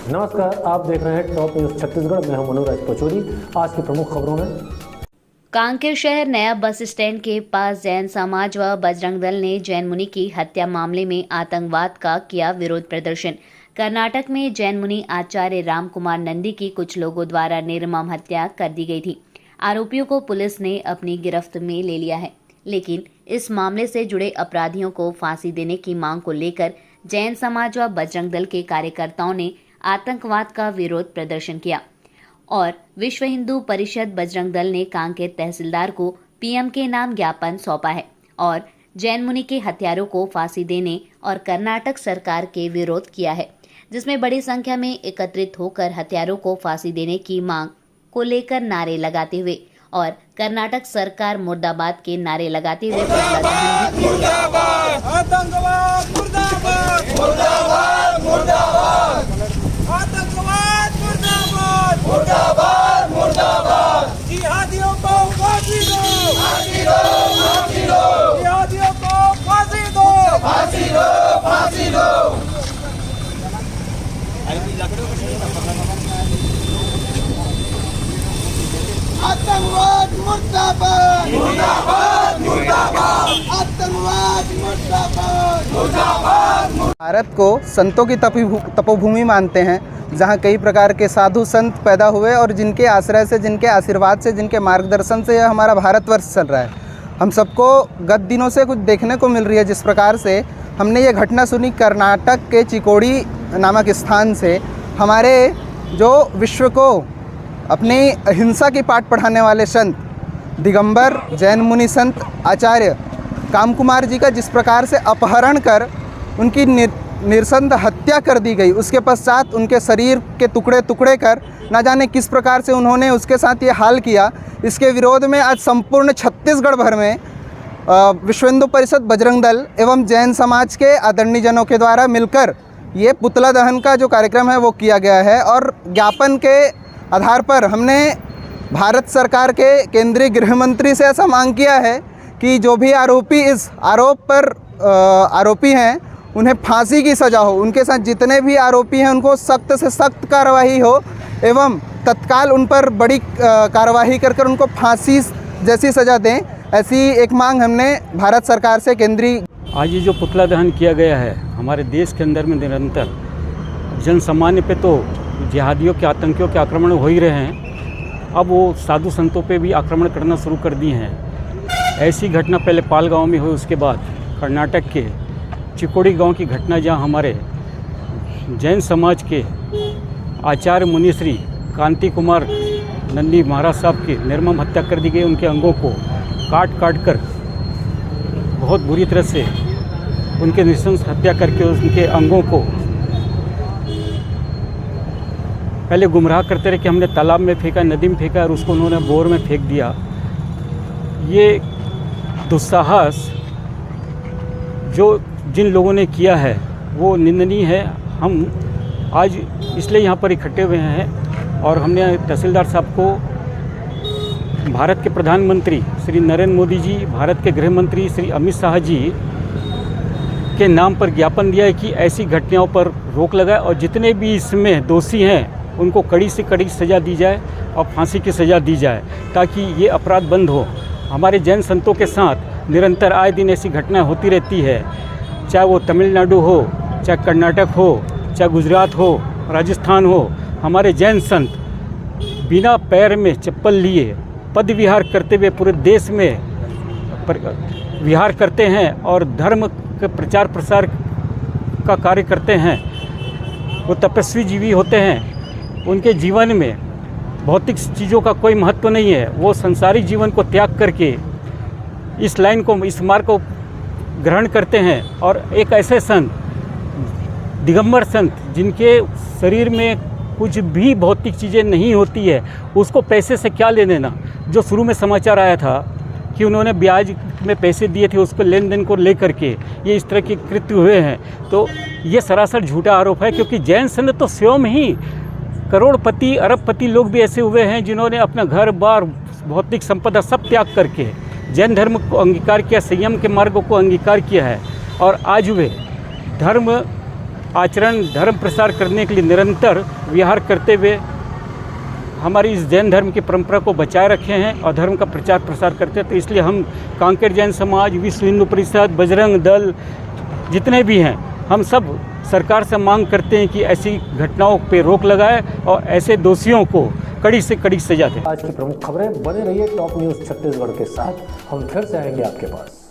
नमस्कार, आप देख रहे हैं टॉप न्यूज छत्तीसगढ़। मैं हूं मनोज पचौरी। आज की प्रमुख खबरों में कांकेर शहर नया बस स्टैंड के पास जैन समाज व बजरंग दल ने जैन मुनि की हत्या मामले में आतंकवाद का किया विरोध प्रदर्शन। कर्नाटक में जैन मुनि आचार्य राम कुमार नंदी की कुछ लोगों द्वारा निर्मम हत्या कर दी गई थी। आरोपियों को पुलिस ने अपनी गिरफ्त में ले लिया है, लेकिन इस मामले से जुड़े अपराधियों को फांसी देने की मांग को लेकर जैन समाज व बजरंग दल के कार्यकर्ताओं ने आतंकवाद का विरोध प्रदर्शन किया और विश्व हिंदू परिषद बजरंग दल ने कांकेर तहसीलदार को पीएम के नाम ज्ञापन सौंपा है और जैन मुनि के हत्यारों को फांसी देने और कर्नाटक सरकार के विरोध किया है, जिसमें बड़ी संख्या में एकत्रित होकर हत्यारों को फांसी देने की मांग को लेकर नारे लगाते हुए और कर्नाटक सरकार मुर्दाबाद के नारे लगाते हुए मुर्दाबाद मुर्दाबाद जिहादियों को फांसी दो, फांसी दो, फांसी दो, जिहादियों को फांसी दो, फांसी दो, फांसी दो। आतंकवाद मुर्दाबाद मुर्दाबाद मुर्दाबाद, आतंकवाद मुर्दाबाद मुर्दाबाद। भारत को संतों की तपोभूमि मानते हैं, जहाँ कई प्रकार के साधु संत पैदा हुए और जिनके आश्रय से, जिनके आशीर्वाद से, जिनके मार्गदर्शन से यह हमारा भारतवर्ष चल रहा है। हम सबको गत दिनों से कुछ देखने को मिल रही है। जिस प्रकार से हमने ये घटना सुनी कर्नाटक के चिकोड़ी नामक स्थान से, हमारे जो विश्व को अपनी अहिंसा की पाठ पढ़ाने वाले संत दिगंबर जैन मुनि संत आचार्य कामकुमार जी का जिस प्रकार से अपहरण कर उनकी निरसंध हत्या कर दी गई, उसके पश्चात उनके शरीर के टुकड़े टुकड़े कर ना जाने किस प्रकार से उन्होंने उसके साथ ये हाल किया, इसके विरोध में आज संपूर्ण छत्तीसगढ़ भर में विश्व हिंदू परिषद बजरंग दल एवं जैन समाज के आदरणीय जनों के द्वारा मिलकर ये पुतला दहन का जो कार्यक्रम है वो किया गया है। और ज्ञापन के आधार पर हमने भारत सरकार के केंद्रीय गृह मंत्री से ऐसा मांग किया है कि जो भी आरोपी इस आरोप पर आरोपी हैं उन्हें फांसी की सज़ा हो, उनके साथ जितने भी आरोपी हैं उनको सख्त से सख्त कार्रवाई हो एवं तत्काल उन पर बड़ी कार्रवाई कर कर उनको फांसी जैसी सज़ा दें। ऐसी एक मांग हमने भारत सरकार से केंद्रीय। आज ये जो पुतला दहन किया गया है हमारे देश के अंदर में निरंतर जन सामान्य पे तो जिहादियों के आतंकियों के आक्रमण हो ही रहे हैं, अब वो साधु संतों पे भी आक्रमण करना शुरू कर दिए हैं। ऐसी घटना पहले पाल गाँव में हुई, उसके बाद कर्नाटक के चिकोड़ी गांव की घटना, जहां हमारे जैन समाज के आचार्य मुनिश्री कांति कुमार नंदी महाराज साहब की निर्मम हत्या कर दी गई। उनके अंगों को काट काट कर बहुत बुरी तरह से उनके नृशंस हत्या करके उनके अंगों को पहले गुमराह करते रहे कि हमने तालाब में फेंका, नदी में फेंका और उसको उन्होंने बोर में फेंक दिया। ये दुस्साहस जो जिन लोगों ने किया है वो निंदनीय है। हम आज इसलिए यहाँ पर इकट्ठे हुए हैं और हमने तहसीलदार साहब को भारत के प्रधानमंत्री श्री नरेंद्र मोदी जी, भारत के गृह मंत्री श्री अमित शाह जी के नाम पर ज्ञापन दिया है कि ऐसी घटनाओं पर रोक लगाए और जितने भी इसमें दोषी हैं उनको कड़ी से कड़ी सज़ा दी जाए और फांसी की सज़ा दी जाए, ताकि ये अपराध बंद हो। हमारे जैन संतों के साथ निरंतर आए दिन ऐसी घटनाएं होती रहती है, चाहे वो तमिलनाडु हो, चाहे कर्नाटक हो, चाहे गुजरात हो, राजस्थान हो। हमारे जैन संत बिना पैर में चप्पल लिए पद विहार करते हुए पूरे देश में विहार करते हैं और धर्म के प्रचार प्रसार का कार्य करते हैं। वो तपस्वी जीवी होते हैं, उनके जीवन में भौतिक चीज़ों का कोई महत्व नहीं है। वो संसारिक जीवन को त्याग करके इस लाइन को, इस मार्ग को ग्रहण करते हैं। और एक ऐसे संत दिगंबर संत जिनके शरीर में कुछ भी भौतिक चीज़ें नहीं होती है, उसको पैसे से क्या लेने ना। जो शुरू में समाचार आया था कि उन्होंने ब्याज में पैसे दिए थे, उसको लेन देन को लेकर के ये इस तरह के कृत्य हुए हैं, तो ये सरासर झूठा आरोप है। क्योंकि जैन संत तो स्वयं ही करोड़पति अरबपति लोग भी ऐसे हुए हैं जिन्होंने अपना घर बार भौतिक संपदा सब त्याग करके जैन धर्म को अंगीकार किया, संयम के मार्गों को अंगीकार किया है और आज वे धर्म आचरण धर्म प्रसार करने के लिए निरंतर विहार करते हुए हमारी इस जैन धर्म की परंपरा को बचाए रखे हैं और धर्म का प्रचार प्रसार करते हैं। तो इसलिए हम कांकेर जैन समाज, विश्व हिंदू परिषद, बजरंग दल जितने भी हैं, हम सब सरकार से मांग करते हैं कि ऐसी घटनाओं पे रोक लगाए और ऐसे दोषियों को कड़ी से कड़ी सजा दें। आज की प्रमुख खबरें, बने रहिए टॉप न्यूज़ छत्तीसगढ़ के साथ। हम फिर से आएंगे आपके पास।